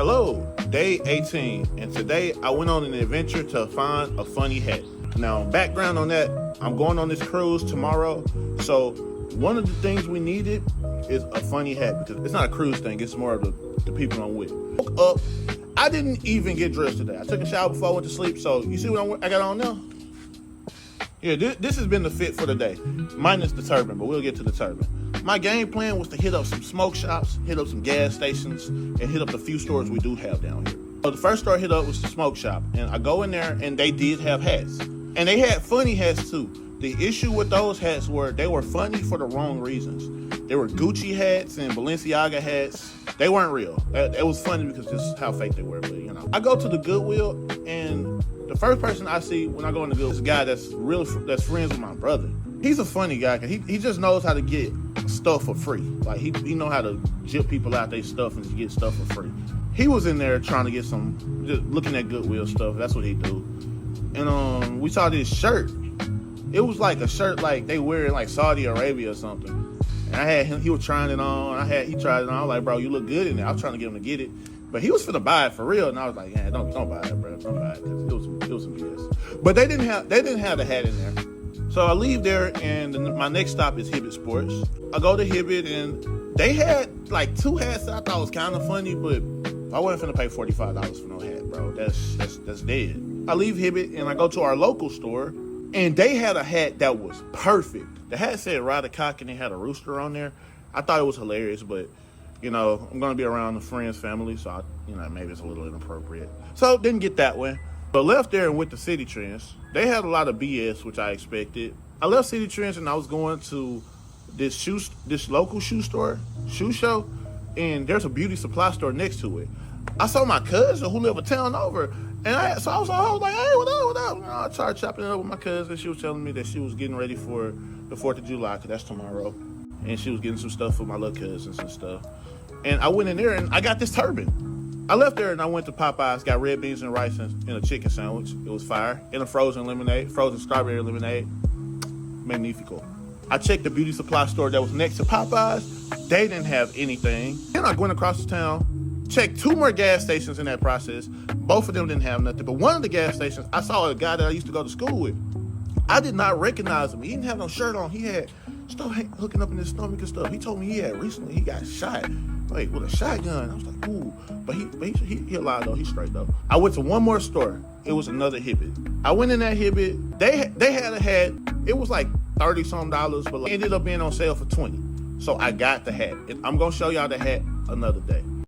Hello, day 18, and today I went on an adventure to find a funny hat. Now, background on that, I'm going on this cruise tomorrow, so one of the things we needed is a funny hat because it's not a cruise thing, it's more of the people I'm with. Woke up, I didn't even get dressed today. I took a shower before I went to sleep, so you see what I got on now? Yeah, this has been the fit for the day, minus the turban, but we'll get to the turban. My game plan was to hit up some smoke shops, hit up some gas stations, and hit up the few stores we do have down here. So the first store I hit up was the smoke shop, and I go in there, and they did have hats. And they had funny hats, too. The issue with those hats were they were funny for the wrong reasons. They were Gucci hats and Balenciaga hats. They weren't real. It was funny because this is how fake they were, but you know. I go to the Goodwill, and the first person I see when I go in the Goodwill is a guy that's friends with my brother. He's a funny guy because he just knows how to get stuff for free. Like he know how to jip people out their stuff and get stuff for free. He was in there trying to get some, just looking at Goodwill stuff. That's what he do. And we saw this shirt. It was like a shirt like they wear in like Saudi Arabia or something. And I had him. He was trying it on. He tried it on. I was like, bro, you look good in there. I was trying to get him to get it, but he was finna buy it for real. And I was like, yeah, don't buy it, bro. Don't buy it because it was some BS. But they didn't have the hat in there. So I leave there, and my next stop is Hibbett Sports. I go to Hibbett, and they had like two hats that I thought was kind of funny, but I wasn't finna pay $45 for no hat, bro. That's dead. I leave Hibbett, and I go to our local store, and they had a hat that was perfect. The hat said "Ride a Cock" and it had a rooster on there. I thought it was hilarious, but you know, I'm gonna be around the friends, family, so maybe it's a little inappropriate. So didn't get that one. But left there and went to City Trends. They had a lot of BS, which I expected. I left City Trends and I was going to this local shoe show, and there's a beauty supply store next to it. I saw my cousin who lived a town over, and I was like, hey, what up? And I started chopping it up with my cousin. She was telling me that she was getting ready for the 4th of July, because that's tomorrow, and she was getting some stuff for my little cousins and stuff. And I went in there and I got this turban. I left there and I went to Popeyes, got red beans and rice and a chicken sandwich. It was fire. And a frozen strawberry lemonade. Magnifico. I checked the beauty supply store that was next to Popeyes. They didn't have anything. Then I went across the town, checked 2 more gas stations in that process. Both of them didn't have nothing. But one of the gas stations, I saw a guy that I used to go to school with. I did not recognize him. He didn't have no shirt on. He had stuff hooking up in his stomach and stuff. He told me he got shot. Like with a shotgun. I was like, ooh. But he alive though. He's straight though. I went to one more store. It was another Hibbett. I went in that Hibbett. They had a hat. It was like $30-some, but it ended up being on sale for $20. So I got the hat. I'm gonna show y'all the hat another day.